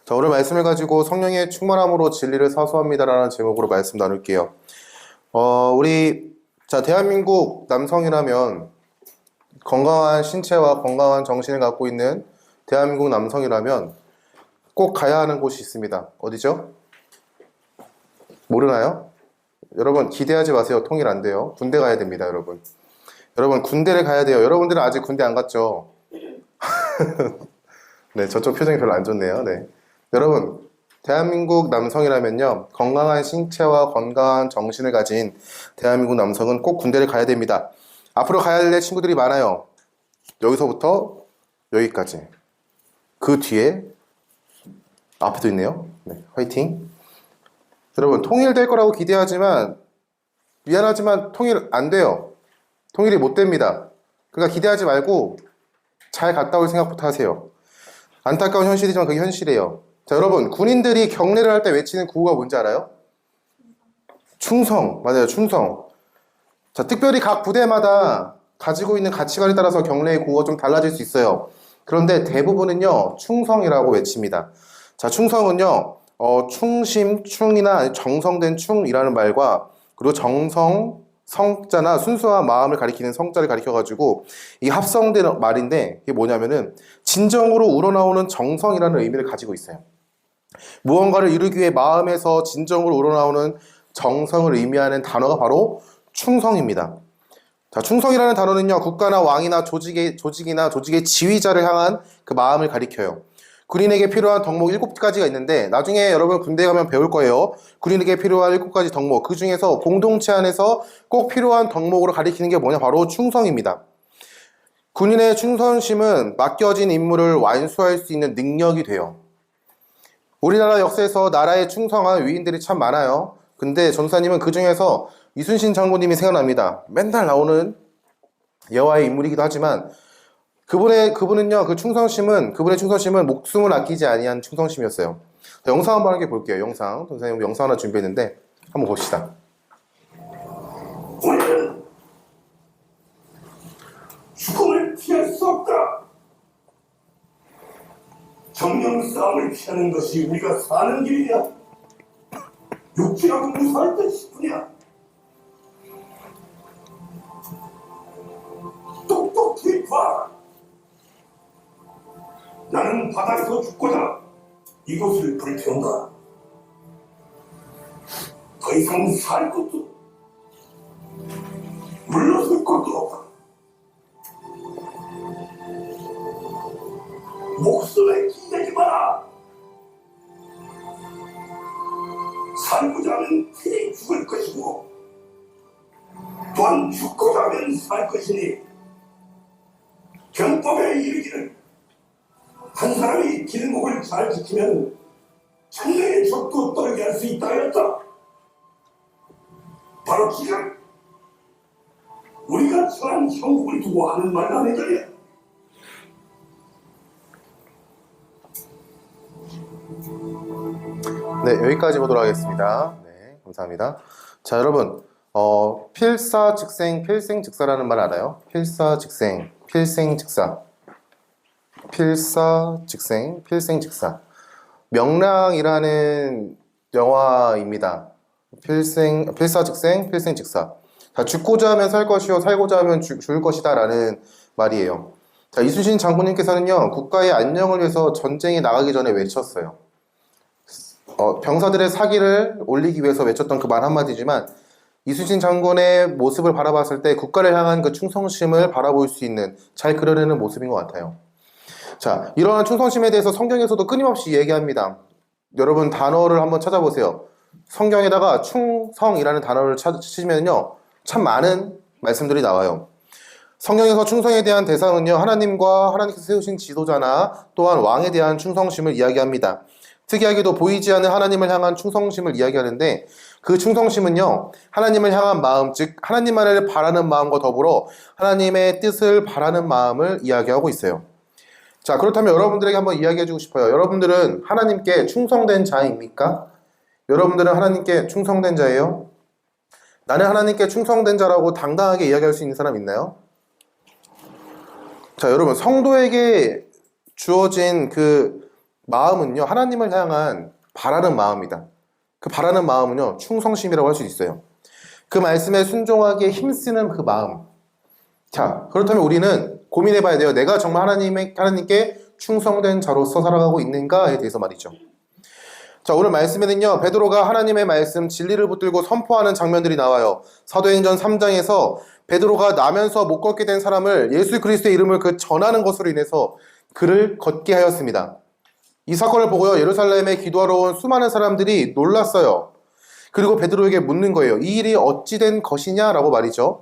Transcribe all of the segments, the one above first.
자, 오늘 말씀을 가지고 성령의 충만함으로 진리를 사수합니다라는 제목으로 말씀 나눌게요. 자, 대한민국 남성이라면, 건강한 신체와 건강한 정신을 갖고 있는 대한민국 남성이라면 꼭 가야 하는 곳이 있습니다. 어디죠? 모르나요? 여러분, 기대하지 마세요. 통일 안 돼요. 군대 가야 됩니다, 여러분. 여러분, 군대를 가야 돼요. 여러분들은 아직 군대 안 갔죠? 네, 저쪽 표정이 별로 안 좋네요. 네. 여러분, 대한민국 남성이라면요, 건강한 신체와 건강한 정신을 가진 대한민국 남성은 꼭 군대를 가야 됩니다. 앞으로 가야 될 친구들이 많아요. 여기서부터 여기까지. 그 뒤에 앞에도 있네요. 네, 화이팅. 여러분, 통일될 거라고 기대하지만 미안하지만 통일 안 돼요. 통일이 못 됩니다. 그러니까 기대하지 말고 잘 갔다 올 생각부터 하세요. 안타까운 현실이지만 그게 현실이에요. 자, 여러분, 군인들이 경례를 할 때 외치는 구호가 뭔지 알아요? 충성. 맞아요, 충성. 자, 특별히 각 부대마다 가지고 있는 가치관에 따라서 경례의 구호가 좀 달라질 수 있어요. 그런데 대부분은요, 충성이라고 외칩니다. 자, 충성은요, 충심, 충이나 정성된 충이라는 말과, 그리고 정성, 성자나 순수한 마음을 가리키는 성자를 가리켜가지고 이 합성된 말인데, 이게 뭐냐면은 진정으로 우러나오는 정성이라는 의미를 가지고 있어요. 무언가를 이루기 위해 마음에서 진정으로 우러나오는 정성을 의미하는 단어가 바로 충성입니다. 자, 충성이라는 단어는요, 국가나 왕이나 조직이나 조직의 지휘자를 향한 그 마음을 가리켜요. 군인에게 필요한 덕목 7가지가 있는데, 나중에 여러분 군대 가면 배울 거예요. 군인에게 필요한 7가지 덕목, 그 중에서 공동체 안에서 꼭 필요한 덕목으로 가리키는 게 뭐냐? 바로 충성입니다. 군인의 충성심은 맡겨진 임무를 완수할 수 있는 능력이 돼요. 우리나라 역사에서 나라에 충성한 위인들이 참 많아요. 근데 전사님은 그 중에서 이순신 장군님이 생각납니다. 맨날 나오는 여와의 인물이기도 하지만 그분의 충성심은 목숨을 아끼지 아니한 충성심이었어요. 영상 한번 함께 볼게요. 영상. 전사님 영상 하나 준비했는데 한번 봅시다. 우리는 죽음을 피할 수 없다. 정령 싸움을 피하는 것이 우리가 사는 길이냐? 육지라고 무사할 듯 싶으냐? 똑똑히 봐. 나는 바다에서 죽고자 이곳을 불태운다. 더 이상 살 것도 물러설 것도 없다. 목숨에 기대지 마라. 살고자 하면 필히 죽을 것이고 또한 죽고자 하면 살 것이니 경법에 이르기를 한 사람이 길목을 잘 지키면 천명의 적도 떨게 할 수 있다 하였다. 바로 지금 우리가 처한 형국을 두고 하는 말 아니더냐. 네, 여기까지 보도록 하겠습니다. 네, 감사합니다. 자, 여러분, 필사즉생, 필생즉사라는 말 알아요? 필사즉생, 필생즉사. 필사즉생, 필생즉사. 명랑이라는 영화입니다. 필사즉생, 필생즉사. 자, 죽고자 하면 살 것이요, 살고자 하면 죽을 것이다 라는 말이에요. 자, 이순신 장군님께서는요, 국가의 안녕을 위해서 전쟁에 나가기 전에 외쳤어요. 병사들의 사기를 올리기 위해서 외쳤던 그 말 한마디지만, 이순신 장군의 모습을 바라봤을 때 국가를 향한 그 충성심을 바라볼 수 있는, 잘 그려내는 모습인 것 같아요. 자, 이러한 충성심에 대해서 성경에서도 끊임없이 얘기합니다. 여러분 단어를 한번 찾아보세요. 성경에다가 충성이라는 단어를 치시면요, 참 많은 말씀들이 나와요. 성경에서 충성에 대한 대상은요, 하나님과 하나님께서 세우신 지도자나 또한 왕에 대한 충성심을 이야기합니다. 특이하게도 보이지 않는 하나님을 향한 충성심을 이야기하는데, 그 충성심은요, 하나님을 향한 마음, 즉 하나님만을 바라는 마음과 더불어 하나님의 뜻을 바라는 마음을 이야기하고 있어요. 자, 그렇다면 여러분들에게 한번 이야기해주고 싶어요. 여러분들은 하나님께 충성된 자입니까? 여러분들은 하나님께 충성된 자예요? 나는 하나님께 충성된 자라고 당당하게 이야기할 수 있는 사람 있나요? 자, 여러분, 성도에게 주어진 그 마음은요, 하나님을 향한 바라는 마음이다. 그 바라는 마음은요, 충성심이라고 할 수 있어요. 그 말씀에 순종하기에 힘쓰는 그 마음. 자, 그렇다면 우리는 고민해 봐야 돼요. 내가 정말 하나님께 충성된 자로서 살아가고 있는가에 대해서 말이죠. 자, 오늘 말씀에는요, 베드로가 하나님의 말씀, 진리를 붙들고 선포하는 장면들이 나와요. 사도행전 3장에서 베드로가 나면서 못 걷게 된 사람을 예수 그리스도의 이름을 전하는 것으로 인해서 그를 걷게 하였습니다. 이 사건을 보고요, 예루살렘에 기도하러 온 수많은 사람들이 놀랐어요. 그리고 베드로에게 묻는 거예요. 이 일이 어찌 된 것이냐라고 말이죠.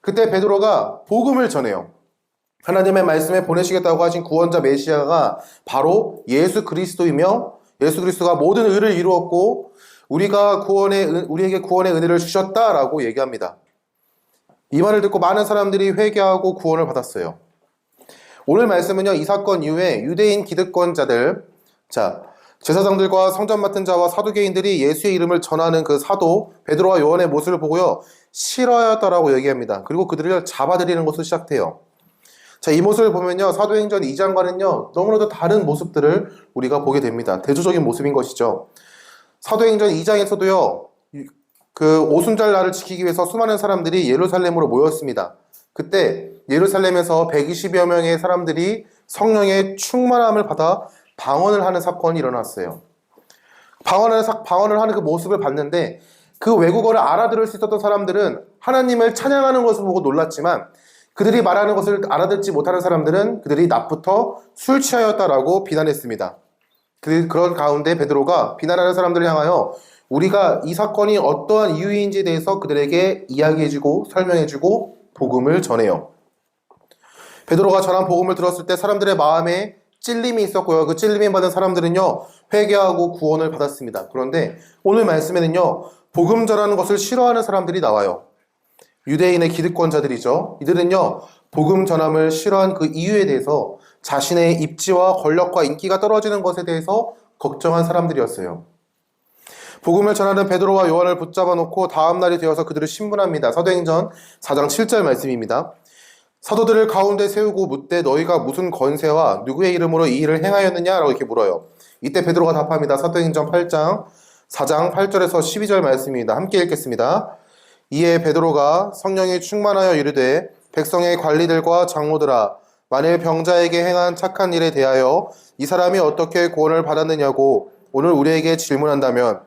그때 베드로가 복음을 전해요. 하나님의 말씀에 보내시겠다고 하신 구원자 메시아가 바로 예수 그리스도이며 예수 그리스도가 모든 의를 이루었고 우리에게 구원의 은혜를 주셨다라고 얘기합니다. 이 말을 듣고 많은 사람들이 회개하고 구원을 받았어요. 오늘 말씀은요, 이 사건 이후에 유대인 기득권자들, 자, 제사장들과 성전 맡은 자와 사두개인들이 예수의 이름을 전하는 그 사도 베드로와 요한의 모습을 보고요, 싫어하였다라고 얘기합니다. 그리고 그들을 잡아들이는 것을 시작해요. 자, 이 모습을 보면요, 사도행전 2장과는요, 너무나도 다른 모습들을 우리가 보게 됩니다. 대조적인 모습인 것이죠. 사도행전 2장에서도요, 그 오순절 날을 지키기 위해서 수많은 사람들이 예루살렘으로 모였습니다. 그때 예루살렘에서 120여 명의 사람들이 성령의 충만함을 받아 방언을 하는 사건이 일어났어요. 방언을 하는 그 모습을 봤는데 그 외국어를 알아들을 수 있었던 사람들은 하나님을 찬양하는 것을 보고 놀랐지만 그들이 말하는 것을 알아듣지 못하는 사람들은 그들이 낮부터 술 취하였다라고 비난했습니다. 그런 가운데 베드로가 비난하는 사람들을 향하여 우리가 이 사건이 어떠한 이유인지에 대해서 그들에게 이야기해주고 설명해주고 복음을 전해요. 베드로가 전한 복음을 들었을 때 사람들의 마음에 찔림이 있었고요. 그 찔림이 받은 사람들은요, 회개하고 구원을 받았습니다. 그런데 오늘 말씀에는요, 복음 전하는 것을 싫어하는 사람들이 나와요. 유대인의 기득권자들이죠. 이들은요, 복음 전함을 싫어한 그 이유에 대해서 자신의 입지와 권력과 인기가 떨어지는 것에 대해서 걱정한 사람들이었어요. 복음을 전하는 베드로와 요한을 붙잡아 놓고 다음 날이 되어서 그들을 신문합니다. 사도행전 4장 7절 말씀입니다. 사도들을 가운데 세우고 묻되 너희가 무슨 권세와 누구의 이름으로 이 일을 행하였느냐라고 이렇게 물어요. 이때 베드로가 답합니다. 사도행전 4장 8절에서 12절 말씀입니다. 함께 읽겠습니다. 이에 베드로가 성령이 충만하여 이르되 백성의 관리들과 장로들아, 만일 병자에게 행한 착한 일에 대하여 이 사람이 어떻게 구원을 받았느냐고 오늘 우리에게 질문한다면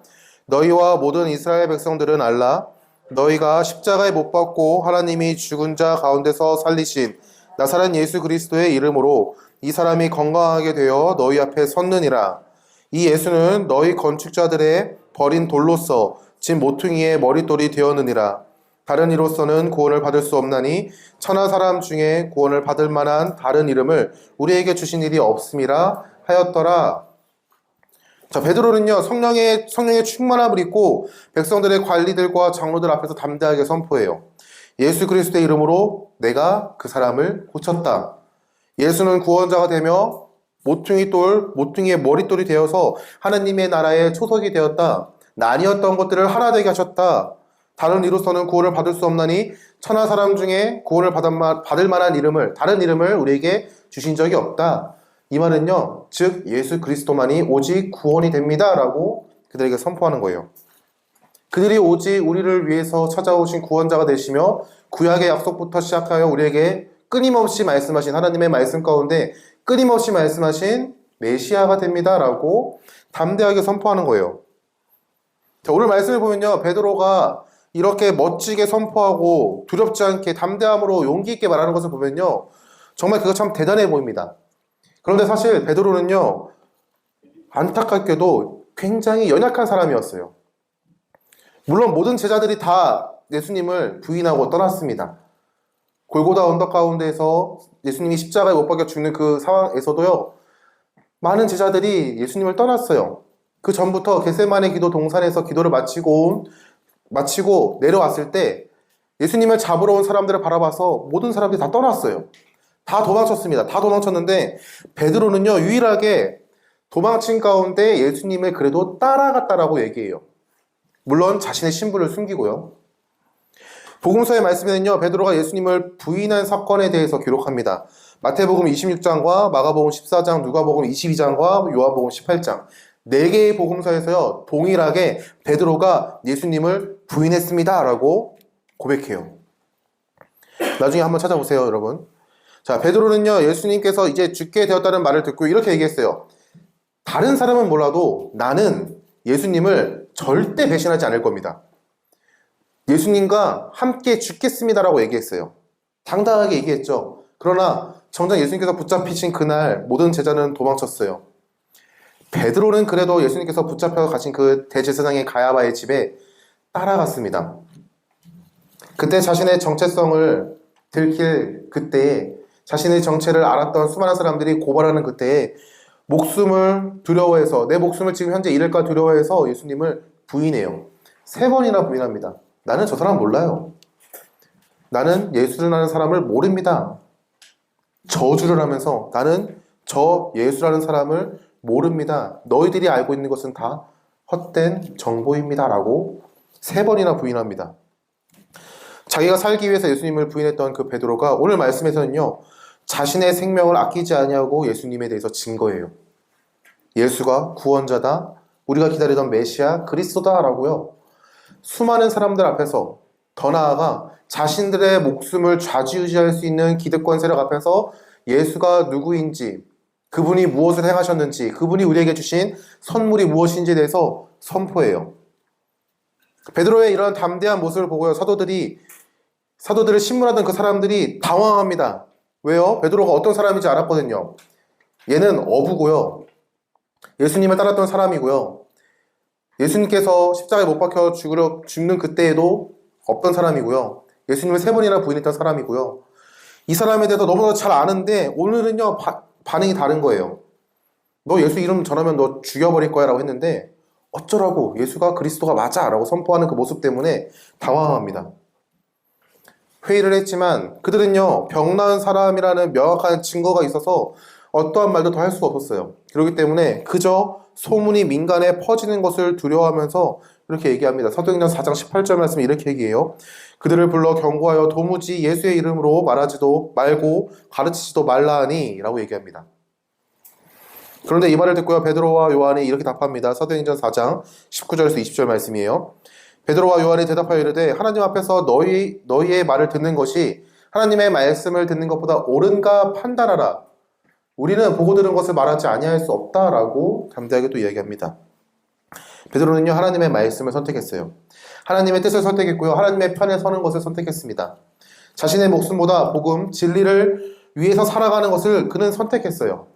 너희와 모든 이스라엘 백성들은 알라. 너희가 십자가에 못 박고 하나님이 죽은 자 가운데서 살리신 나사렛 예수 그리스도의 이름으로 이 사람이 건강하게 되어 너희 앞에 섰느니라. 이 예수는 너희 건축자들의 버린 돌로서 진 모퉁이의 머릿돌이 되었느니라. 다른 이로서는 구원을 받을 수 없나니 천하 사람 중에 구원을 받을 만한 다른 이름을 우리에게 주신 일이 없음이라 하였더라. 자, 베드로는요, 성령의 충만함을 입고 백성들의 관리들과 장로들 앞에서 담대하게 선포해요. 예수 그리스도의 이름으로 내가 그 사람을 고쳤다. 예수는 구원자가 되며 모퉁이의 머릿돌이 되어서 하나님의 나라의 초석이 되었다. 나뉘었던 것들을 하나 되게 하셨다. 다른 이로서는 구원을 받을 수 없나니 천하 사람 중에 구원을 받을 만한 다른 이름을 우리에게 주신 적이 없다. 이 말은요, 즉 예수 그리스도만이 오직 구원이 됩니다 라고 그들에게 선포하는 거예요. 그들이 오직 우리를 위해서 찾아오신 구원자가 되시며 구약의 약속부터 시작하여 우리에게 끊임없이 말씀하신 하나님의 말씀 가운데 끊임없이 말씀하신 메시아가 됩니다 라고 담대하게 선포하는 거예요. 자, 오늘 말씀을 보면요, 베드로가 이렇게 멋지게 선포하고 두렵지 않게 담대함으로 용기 있게 말하는 것을 보면요, 정말 그거 참 대단해 보입니다. 그런데 사실 베드로는요, 안타깝게도 굉장히 연약한 사람이었어요. 물론 모든 제자들이 다 예수님을 부인하고 떠났습니다. 골고다 언덕 가운데에서 예수님이 십자가에 못 박혀 죽는 그 상황에서도요, 많은 제자들이 예수님을 떠났어요. 그 전부터 겟세마네 기도 동산에서 기도를 마치고 내려왔을 때 예수님을 잡으러 온 사람들을 바라봐서 모든 사람들이 다 떠났어요. 다 도망쳤습니다. 다 도망쳤는데 베드로는요, 유일하게 도망친 가운데 예수님을 그래도 따라갔다라고 얘기해요. 물론 자신의 신분을 숨기고요. 복음서의 말씀에는요, 베드로가 예수님을 부인한 사건에 대해서 기록합니다. 마태복음 26장과 마가복음 14장, 누가복음 22장과 요한복음 18장 4개의 복음서에서요 동일하게 베드로가 예수님을 부인했습니다 라고 고백해요. 나중에 한번 찾아보세요, 여러분. 자, 베드로는요 예수님께서 이제 죽게 되었다는 말을 듣고 이렇게 얘기했어요. 다른 사람은 몰라도 나는 예수님을 절대 배신하지 않을 겁니다. 예수님과 함께 죽겠습니다라고 얘기했어요. 당당하게 얘기했죠. 그러나 정작 예수님께서 붙잡히신 그날 모든 제자는 도망쳤어요. 베드로는 그래도 예수님께서 붙잡혀 가신 그 대제사장의 가야바의 집에 따라갔습니다. 그때 자신의 정체성을 들킬 그때에, 자신의 정체를 알았던 수많은 사람들이 고발하는 그때에 목숨을 두려워해서, 내 목숨을 지금 현재 잃을까 두려워해서 예수님을 부인해요. 3번이나 부인합니다. 나는 저 사람 몰라요. 나는 예수라는 사람을 모릅니다. 저주를 하면서 나는 저 예수라는 사람을 모릅니다. 너희들이 알고 있는 것은 다 헛된 정보입니다. 라고 3번이나 부인합니다. 자기가 살기 위해서 예수님을 부인했던 그 베드로가 오늘 말씀에서는요, 자신의 생명을 아끼지 아니하고 예수님에 대해서 증거해요. 예수가 구원자다, 우리가 기다리던 메시아 그리스도다 라고요. 수많은 사람들 앞에서, 더 나아가 자신들의 목숨을 좌지우지할 수 있는 기득권 세력 앞에서 예수가 누구인지, 그분이 무엇을 행하셨는지, 그분이 우리에게 주신 선물이 무엇인지에 대해서 선포해요. 베드로의 이런 담대한 모습을 보고요, 사도들을 신문하던 그 사람들이 당황합니다. 왜요? 베드로가 어떤 사람인지 알았거든요. 얘는 어부고요, 예수님을 따랐던 사람이고요, 예수님께서 십자가에 못 박혀 죽는 그때에도 없던 사람이고요, 예수님을 3번이나 부인했던 사람이고요. 이 사람에 대해서 너무나 잘 아는데 오늘은요 반응이 다른 거예요. 너 예수 이름 전하면 너 죽여버릴 거야 라고 했는데 어쩌라고, 예수가 그리스도가 맞아 라고 선포하는 그 모습 때문에 당황합니다. 회의를 했지만 그들은요 병 나은 사람이라는 명확한 증거가 있어서 어떠한 말도 더 할 수가 없었어요. 그렇기 때문에 그저 소문이 민간에 퍼지는 것을 두려워하면서 이렇게 얘기합니다. 사도행전 4장 18절 말씀에 이렇게 얘기해요. 그들을 불러 경고하여 도무지 예수의 이름으로 말하지도 말고 가르치지도 말라 하니 라고 얘기합니다. 그런데 이 말을 듣고요, 베드로와 요한이 이렇게 답합니다. 사도행전 4장 19절에서 20절 말씀이에요. 베드로와 요한이 대답하여 이르되 하나님 앞에서 너희의 말을 듣는 것이 하나님의 말씀을 듣는 것보다 옳은가 판단하라. 우리는 보고 들은 것을 말하지 아니할 수 없다라고 담대하게 또 이야기합니다. 베드로는요 하나님의 말씀을 선택했어요. 하나님의 뜻을 선택했고요, 하나님의 편에 서는 것을 선택했습니다. 자신의 목숨보다 복음, 진리를 위해서 살아가는 것을 그는 선택했어요.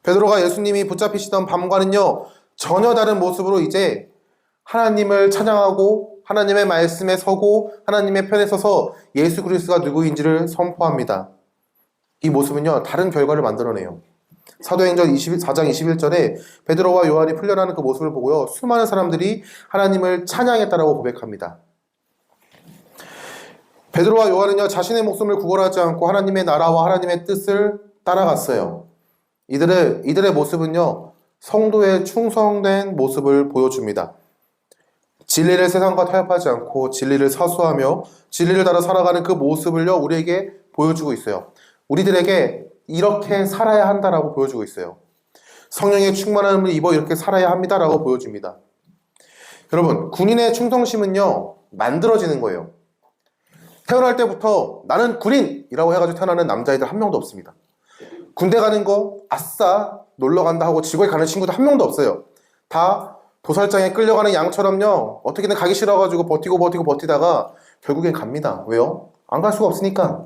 베드로가 예수님이 붙잡히시던 밤과는요 전혀 다른 모습으로 이제 하나님을 찬양하고 하나님의 말씀에 서고 하나님의 편에 서서 예수 그리스도가 누구인지를 선포합니다. 이 모습은요 다른 결과를 만들어내요. 사도행전 4장 21절에 베드로와 요한이 풀려나는 그 모습을 보고요, 수많은 사람들이 하나님을 찬양했다라고 고백합니다. 베드로와 요한은요 자신의 목숨을 구걸하지 않고 하나님의 나라와 하나님의 뜻을 따라갔어요. 이들의 모습은요 성도의 충성된 모습을 보여줍니다. 진리를 세상과 타협하지 않고 진리를 사수하며 진리를 따라 살아가는 그 모습을요 우리에게 보여주고 있어요. 우리들에게 이렇게 살아야 한다라고 보여주고 있어요. 성령의 충만함을 입어 이렇게 살아야 합니다라고 보여줍니다. 여러분, 군인의 충성심은요 만들어지는 거예요. 태어날 때부터 나는 군인이라고 해가지고 태어나는 남자애들 한 명도 없습니다. 군대 가는 거 아싸 놀러 간다 하고 지구에 가는 친구도 한 명도 없어요. 다 도살장에 끌려가는 양처럼요 어떻게든 가기 싫어가지고 버티다가 결국엔 갑니다. 왜요? 안 갈 수가 없으니까.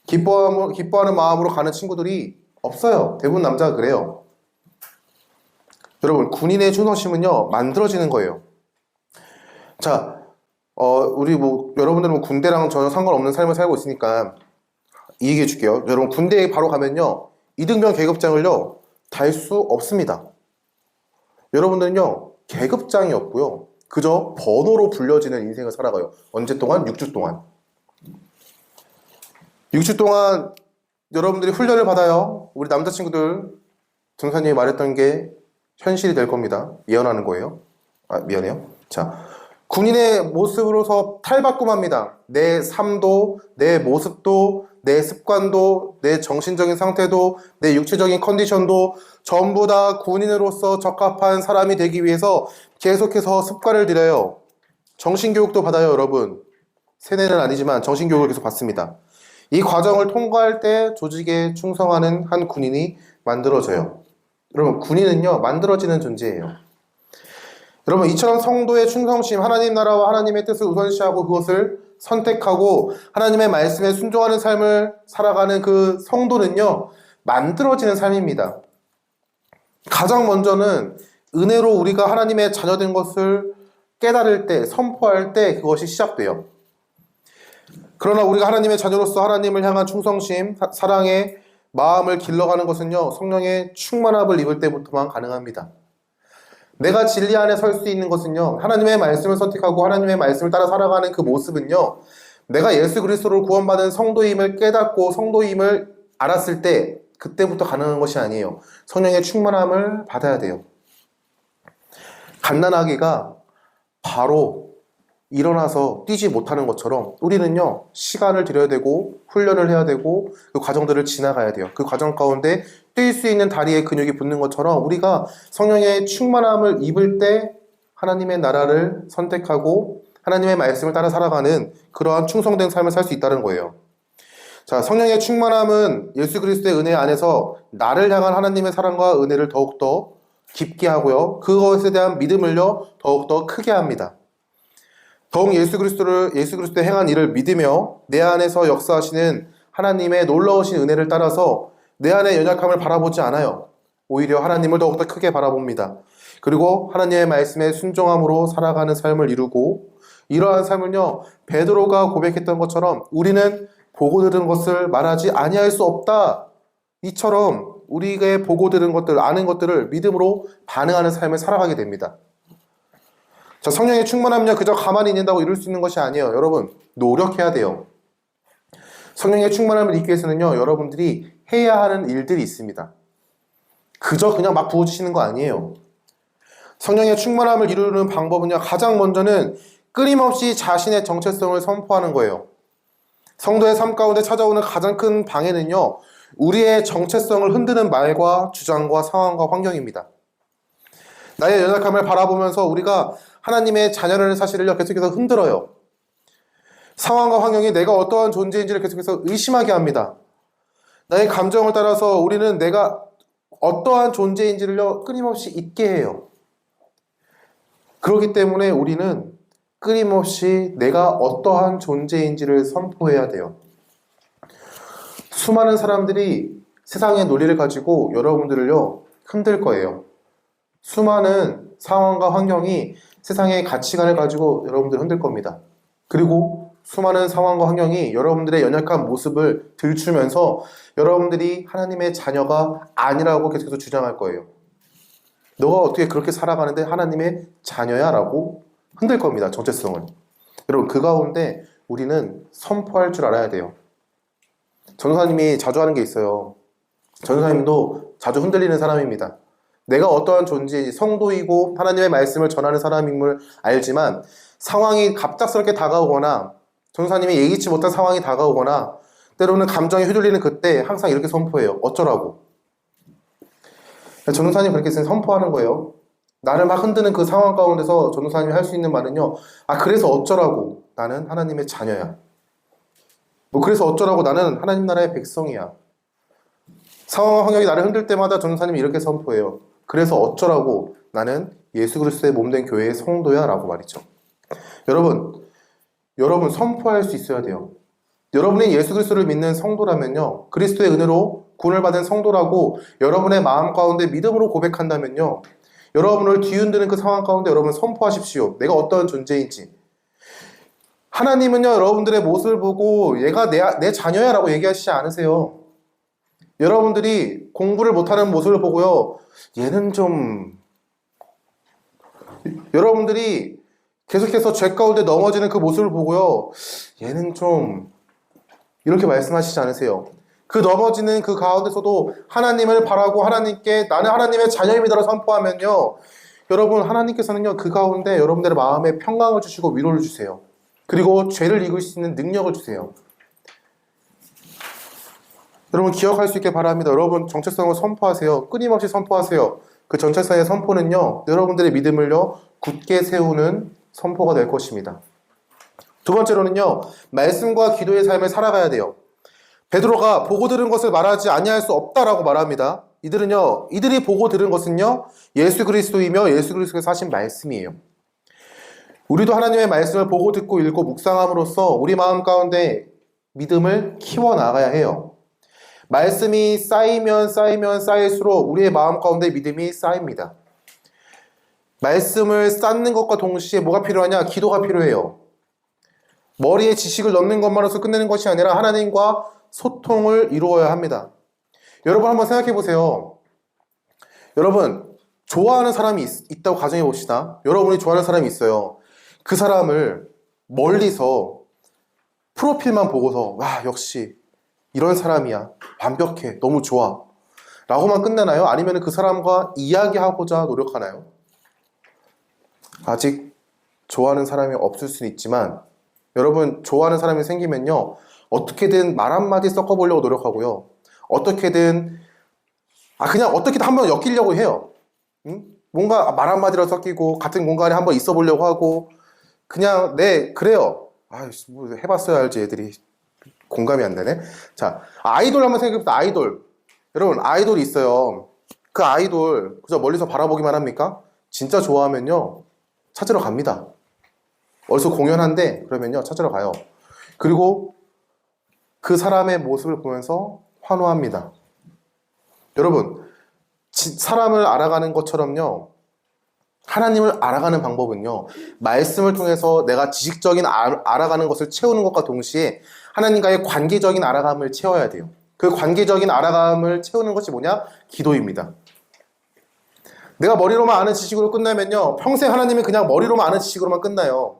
기뻐하는 마음으로 가는 친구들이 없어요. 대부분 남자가 그래요. 여러분, 군인의 충성심은요 만들어지는 거예요. 자, 우리 여러분들은 군대랑 전혀 상관없는 삶을 살고 있으니까 이 얘기해 줄게요. 여러분, 군대에 바로 가면요 이등병 계급장을요 달 수 없습니다. 여러분들은요 계급장이 없고요 그저 번호로 불려지는 인생을 살아가요. 언제 동안? 6주 동안. 6주 동안 여러분들이 훈련을 받아요. 우리 남자친구들 등산님이 말했던 게 현실이 될 겁니다. 예언하는 거예요. 미안해요. 자, 군인의 모습으로서 탈바꿈합니다. 내 삶도 내 모습도 내 습관도, 내 정신적인 상태도, 내 육체적인 컨디션도 전부 다 군인으로서 적합한 사람이 되기 위해서 계속해서 습관을 들여요. 정신교육도 받아요, 여러분. 세뇌는 아니지만 정신교육을 계속 받습니다. 이 과정을 통과할 때 조직에 충성하는 한 군인이 만들어져요. 여러분, 군인은요, 만들어지는 존재예요. 여러분, 이처럼 성도의 충성심, 하나님 나라와 하나님의 뜻을 우선시하고 그것을 선택하고 하나님의 말씀에 순종하는 삶을 살아가는 그 성도는요, 만들어지는 삶입니다. 가장 먼저는 은혜로 우리가 하나님의 자녀된 것을 깨달을 때, 선포할 때 그것이 시작돼요. 그러나 우리가 하나님의 자녀로서 하나님을 향한 충성심, 사랑의 마음을 길러가는 것은요, 성령의 충만함을 입을 때부터만 가능합니다. 내가 진리 안에 설 수 있는 것은요, 하나님의 말씀을 선택하고 하나님의 말씀을 따라 살아가는 그 모습은요, 내가 예수 그리스도로 구원받은 성도임을 깨닫고 성도임을 알았을 때 그때부터 가능한 것이 아니에요. 성령의 충만함을 받아야 돼요. 갓난아기가 바로 일어나서 뛰지 못하는 것처럼 우리는요, 시간을 들여야 되고 훈련을 해야 되고 그 과정들을 지나가야 돼요. 그 과정 가운데 뛸 수 있는 다리에 근육이 붙는 것처럼 우리가 성령의 충만함을 입을 때 하나님의 나라를 선택하고 하나님의 말씀을 따라 살아가는 그러한 충성된 삶을 살 수 있다는 거예요. 자, 성령의 충만함은 예수 그리스도의 은혜 안에서 나를 향한 하나님의 사랑과 은혜를 더욱더 깊게 하고요, 그것에 대한 믿음을요 더욱더 크게 합니다. 더욱 예수 그리스도의 행한 일을 믿으며 내 안에서 역사하시는 하나님의 놀라우신 은혜를 따라서 내 안의 연약함을 바라보지 않아요. 오히려 하나님을 더욱더 크게 바라봅니다. 그리고 하나님의 말씀에 순종함으로 살아가는 삶을 이루고, 이러한 삶은요, 베드로가 고백했던 것처럼 우리는 보고 들은 것을 말하지 아니할 수 없다. 이처럼 우리가 보고 들은 것들, 아는 것들을 믿음으로 반응하는 삶을 살아가게 됩니다. 자, 성령의 충만함요, 그저 가만히 있는다고 이룰 수 있는 것이 아니에요. 여러분, 노력해야 돼요. 성령의 충만함을 잊기 위해서는요, 여러분들이 해야 하는 일들이 있습니다. 그저 그냥 막 부어주시는 거 아니에요. 성령의 충만함을 이루는 방법은요, 가장 먼저는 끊임없이 자신의 정체성을 선포하는 거예요. 성도의 삶 가운데 찾아오는 가장 큰 방해는요, 우리의 정체성을 흔드는 말과 주장과 상황과 환경입니다. 나의 연약함을 바라보면서 우리가 하나님의 자녀라는 사실을 계속해서 흔들어요. 상황과 환경이 내가 어떠한 존재인지를 계속해서 의심하게 합니다. 나의 감정을 따라서 우리는 내가 어떠한 존재인지를 끊임없이 잊게 해요. 그렇기 때문에 우리는 끊임없이 내가 어떠한 존재인지를 선포해야 돼요. 수많은 사람들이 세상의 논리를 가지고 여러분들을요, 흔들 거예요. 수많은 상황과 환경이 세상의 가치관을 가지고 여러분들을 흔들 겁니다. 그리고 수많은 상황과 환경이 여러분들의 연약한 모습을 들추면서 여러분들이 하나님의 자녀가 아니라고 계속해서 주장할 거예요. 너가 어떻게 그렇게 살아가는데 하나님의 자녀야? 라고 흔들 겁니다. 정체성을. 여러분, 그 가운데 우리는 선포할 줄 알아야 돼요. 전도사님이 자주 하는 게 있어요. 전도사님도 자주 흔들리는 사람입니다. 내가 어떠한 존재인지, 성도이고 하나님의 말씀을 전하는 사람임을 알지만 상황이 갑작스럽게 다가오거나 전도사님이 예기치 못한 상황이 다가오거나 때로는 감정이 휘둘리는 그때 항상 이렇게 선포해요. 어쩌라고. 전도사님 그렇게 선포하는 거예요. 나를 막 흔드는 그 상황 가운데서 전도사님이 할 수 있는 말은요, 그래서 어쩌라고. 나는 하나님의 자녀야. 그래서 어쩌라고. 나는 하나님 나라의 백성이야. 상황과 환경이 나를 흔들 때마다 전도사님이 이렇게 선포해요. 그래서 어쩌라고. 나는 예수 그리스도의 몸된 교회의 성도야. 라고 말이죠. 여러분 선포할 수 있어야 돼요. 여러분이 예수 그리스도를 믿는 성도라면요, 그리스도의 은혜로 구원을 받은 성도라고 여러분의 마음 가운데 믿음으로 고백한다면요, 여러분을 뒤흔드는 그 상황 가운데 여러분 선포하십시오. 내가 어떤 존재인지. 하나님은요, 여러분들의 모습을 보고 얘가 내 자녀야 라고 얘기하시지 않으세요. 여러분들이 공부를 못하는 모습을 보고요, 얘는 좀, 여러분들이 계속해서 죄 가운데 넘어지는 그 모습을 보고요, 얘는 좀, 이렇게 말씀하시지 않으세요. 그 넘어지는 그 가운데서도 하나님을 바라고 하나님께 나는 하나님의 자녀입니다라고 선포하면요, 여러분, 하나님께서는요, 그 가운데 여러분들의 마음에 평강을 주시고 위로를 주세요. 그리고 죄를 이길 수 있는 능력을 주세요. 여러분 기억할 수 있게 바랍니다. 여러분 정체성을 선포하세요. 끊임없이 선포하세요. 그 정체성의 선포는요, 여러분들의 믿음을요 굳게 세우는 선포가 될 것입니다. 두 번째로는요, 말씀과 기도의 삶을 살아가야 돼요. 베드로가 보고 들은 것을 말하지 아니할 수 없다라고 말합니다. 이들이 보고 들은 것은요, 예수 그리스도이며 예수 그리스도께서 하신 말씀이에요. 우리도 하나님의 말씀을 보고 듣고 읽고 묵상함으로써 우리 마음 가운데 믿음을 키워나가야 해요. 말씀이 쌓이면 쌓일수록 우리의 마음 가운데 믿음이 쌓입니다. 말씀을 쌓는 것과 동시에 뭐가 필요하냐? 기도가 필요해요. 머리에 지식을 넣는 것만으로서 끝내는 것이 아니라 하나님과 소통을 이루어야 합니다. 여러분 한번 생각해 보세요. 여러분 좋아하는 사람이 있다고 가정해 봅시다. 여러분이 좋아하는 사람이 있어요. 그 사람을 멀리서 프로필만 보고서 와 역시 이런 사람이야, 완벽해, 너무 좋아 라고만 끝내나요? 아니면 그 사람과 이야기하고자 노력하나요? 아직 좋아하는 사람이 없을 수는 있지만 여러분 좋아하는 사람이 생기면요 어떻게든 말 한마디 섞어보려고 노력하고요, 어떻게든 그냥 어떻게든 한번 엮이려고 해요. 응? 뭔가 말 한마디로 섞이고 같은 공간에 한번 있어 보려고 하고 그냥 네 그래요. 뭐 해봤어야 알지. 애들이 공감이 안 되네. 자, 아이돌 한번 생각해봅시다. 아이돌. 여러분 아이돌이 있어요. 그 아이돌 그저 멀리서 바라보기만 합니까? 진짜 좋아하면요 찾으러 갑니다. 어디서 공연한대 그러면요 찾으러 가요. 그리고 그 사람의 모습을 보면서 환호합니다. 여러분 사람을 알아가는 것처럼요 하나님을 알아가는 방법은요 말씀을 통해서 내가 지식적인 알아가는 것을 채우는 것과 동시에 하나님과의 관계적인 알아감을 채워야 돼요. 그 관계적인 알아감을 채우는 것이 뭐냐? 기도입니다. 내가 머리로만 아는 지식으로 끝나면요 평생 하나님이 그냥 머리로만 아는 지식으로만 끝나요.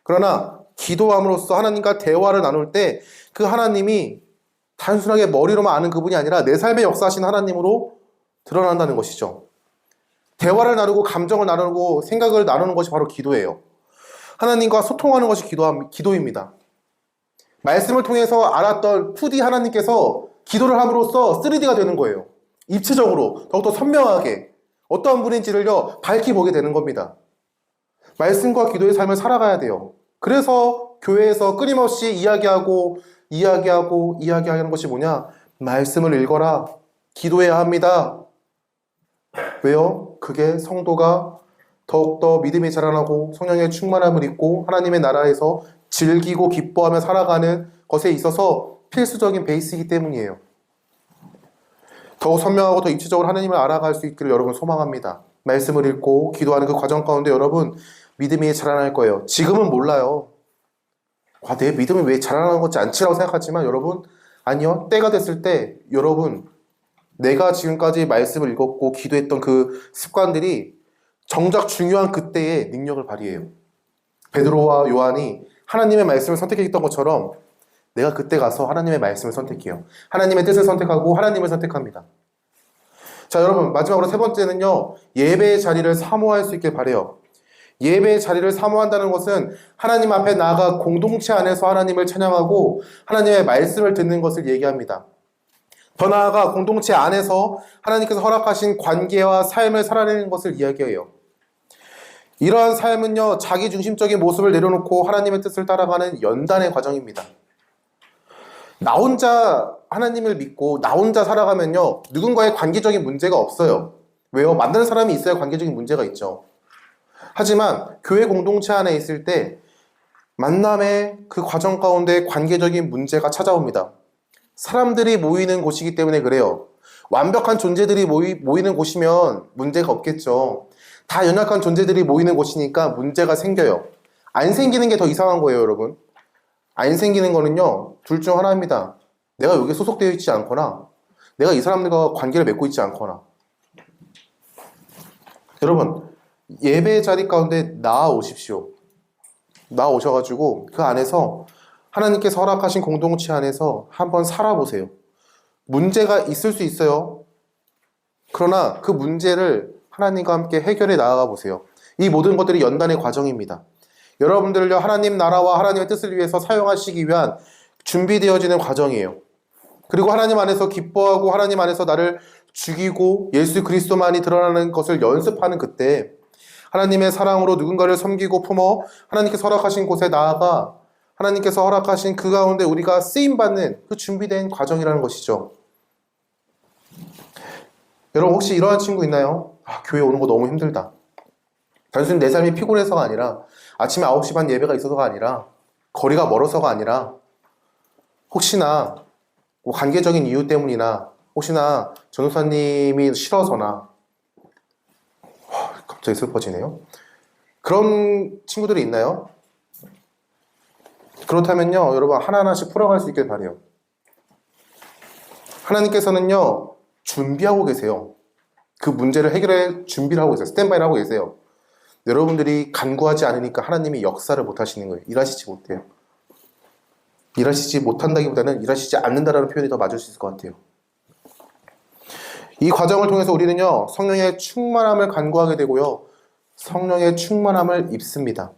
그러나 기도함으로써 하나님과 대화를 나눌 때 그 하나님이 단순하게 머리로만 아는 그분이 아니라 내 삶에 역사하신 하나님으로 드러난다는 것이죠. 대화를 나누고 감정을 나누고 생각을 나누는 것이 바로 기도예요. 하나님과 소통하는 것이 기도입니다. 말씀을 통해서 알았던 2D 하나님께서 기도를 함으로써 3D가 되는 거예요. 입체적으로 더욱더 선명하게 어떠한 분인지를요 밝히 보게 되는 겁니다. 말씀과 기도의 삶을 살아가야 돼요. 그래서 교회에서 끊임없이 이야기하는 것이 뭐냐? 말씀을 읽어라. 기도해야 합니다. 왜요? 그게 성도가 더욱더 믿음이 자라나고 성령의 충만함을 입고 하나님의 나라에서 즐기고 기뻐하며 살아가는 것에 있어서 필수적인 베이스이기 때문이에요. 더욱 선명하고 더 입체적으로 하나님을 알아갈 수 있기를 여러분 소망합니다. 말씀을 읽고 기도하는 그 과정 가운데 여러분 믿음이 자라날 거예요. 지금은 몰라요. 내 믿음이 왜 자라나는 것지 않지라고 생각하지만 여러분 아니요. 때가 됐을 때 여러분 내가 지금까지 말씀을 읽었고 기도했던 그 습관들이 정작 중요한 그때의 능력을 발휘해요. 베드로와 요한이 하나님의 말씀을 선택했던 것처럼 내가 그때 가서 하나님의 말씀을 선택해요. 하나님의 뜻을 선택하고 하나님을 선택합니다. 자, 여러분 마지막으로 세 번째는요. 예배의 자리를 사모할 수 있길 바라요. 예배의 자리를 사모한다는 것은 하나님 앞에 나아가 공동체 안에서 하나님을 찬양하고 하나님의 말씀을 듣는 것을 얘기합니다. 더 나아가 공동체 안에서 하나님께서 허락하신 관계와 삶을 살아내는 것을 이야기해요. 이러한 삶은요, 자기중심적인 모습을 내려놓고 하나님의 뜻을 따라가는 연단의 과정입니다. 나 혼자 하나님을 믿고 나 혼자 살아가면요, 누군가의 관계적인 문제가 없어요. 왜요? 만나는 사람이 있어야 관계적인 문제가 있죠. 하지만 교회 공동체 안에 있을 때 만남의 그 과정 가운데 관계적인 문제가 찾아옵니다. 사람들이 모이는 곳이기 때문에 그래요. 완벽한 존재들이 모이는 곳이면 문제가 없겠죠. 다 연약한 존재들이 모이는 곳이니까 문제가 생겨요. 안 생기는 게 더 이상한 거예요, 여러분. 안 생기는 거는요, 둘 중 하나입니다. 내가 여기에 소속되어 있지 않거나 내가 이 사람들과 관계를 맺고 있지 않거나. 여러분, 예배 자리 가운데 나아오십시오. 나아오셔가지고 그 안에서 하나님께서 허락하신 공동체 안에서 한번 살아보세요. 문제가 있을 수 있어요. 그러나 그 문제를 하나님과 함께 해결해 나아가 보세요. 이 모든 것들이 연단의 과정입니다. 여러분들을요, 하나님 나라와 하나님의 뜻을 위해서 사용하시기 위한 준비되어지는 과정이에요. 그리고 하나님 안에서 기뻐하고 하나님 안에서 나를 죽이고 예수 그리스도만이 드러나는 것을 연습하는 그때 하나님의 사랑으로 누군가를 섬기고 품어 하나님께서 허락하신 곳에 나아가 하나님께서 허락하신 그 가운데 우리가 쓰임받는 그 준비된 과정이라는 것이죠. 여러분 혹시 이러한 친구 있나요? 교회 오는 거 너무 힘들다. 단순히 내 삶이 피곤해서가 아니라 아침에 9시 반 예배가 있어서가 아니라 거리가 멀어서가 아니라 혹시나 뭐 관계적인 이유 때문이나 혹시나 전도사님이 싫어서나 갑자기 슬퍼지네요. 그런 친구들이 있나요? 그렇다면요 여러분 하나하나씩 풀어갈 수 있길 바라요. 하나님께서는요 준비하고 계세요. 그 문제를 해결할 준비를 하고 계세요. 스탠바이를 하고 계세요. 여러분들이 간구하지 않으니까 하나님이 역사를 못 하시는 거예요. 일하시지 못해요. 일하시지 못한다기보다는 일하시지 않는다라는 표현이 더 맞을 수 있을 것 같아요. 이 과정을 통해서 우리는요 성령의 충만함을 간구하게 되고요 성령의 충만함을 입습니다.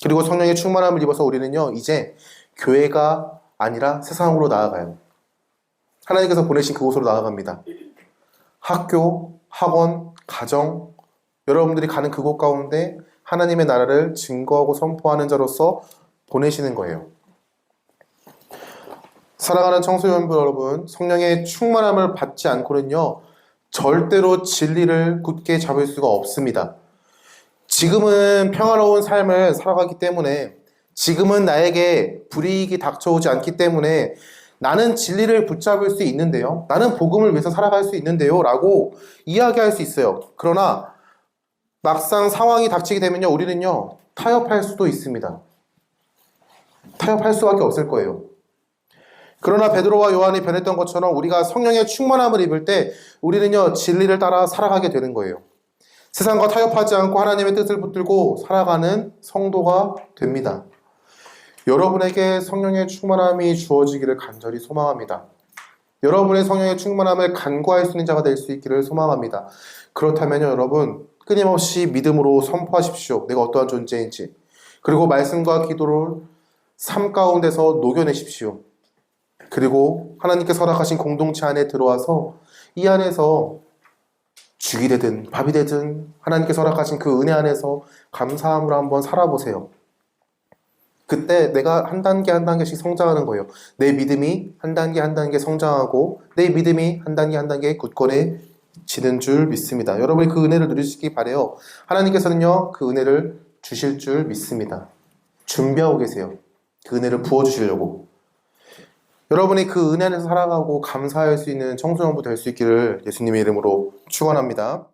그리고 성령의 충만함을 입어서 우리는요 이제 교회가 아니라 세상으로 나아가요. 하나님께서 보내신 그곳으로 나아갑니다. 학교, 학원, 가정, 여러분들이 가는 그곳 가운데 하나님의 나라를 증거하고 선포하는 자로서 보내시는 거예요. 사랑하는 청소년부 여러분, 성령의 충만함을 받지 않고는요 절대로 진리를 굳게 잡을 수가 없습니다. 지금은 평화로운 삶을 살아가기 때문에 지금은 나에게 불이익이 닥쳐오지 않기 때문에 나는 진리를 붙잡을 수 있는데요. 나는 복음을 위해서 살아갈 수 있는데요. 라고 이야기할 수 있어요. 그러나 막상 상황이 닥치게 되면요. 우리는요. 타협할 수도 있습니다. 타협할 수밖에 없을 거예요. 그러나 베드로와 요한이 변했던 것처럼 우리가 성령의 충만함을 입을 때 우리는요. 진리를 따라 살아가게 되는 거예요. 세상과 타협하지 않고 하나님의 뜻을 붙들고 살아가는 성도가 됩니다. 여러분에게 성령의 충만함이 주어지기를 간절히 소망합니다. 여러분의 성령의 충만함을 간구할 수 있는 자가 될 수 있기를 소망합니다. 그렇다면 여러분 끊임없이 믿음으로 선포하십시오. 내가 어떠한 존재인지. 그리고 말씀과 기도를 삶 가운데서 녹여내십시오. 그리고 하나님께서 허락하신 공동체 안에 들어와서 이 안에서 죽이 되든 밥이 되든 하나님께서 허락하신 그 은혜 안에서 감사함으로 한번 살아보세요. 그때 내가 한 단계 한 단계씩 성장하는 거예요. 내 믿음이 한 단계 한 단계 성장하고 내 믿음이 한 단계 한 단계 굳건해지는 줄 믿습니다. 여러분이 그 은혜를 누리시기 바라요. 하나님께서는요 그 은혜를 주실 줄 믿습니다. 준비하고 계세요. 그 은혜를 부어주시려고. 여러분이 그 은혜 안에서 살아가고 감사할 수 있는 청소년부 될 수 있기를 예수님의 이름으로 축원합니다.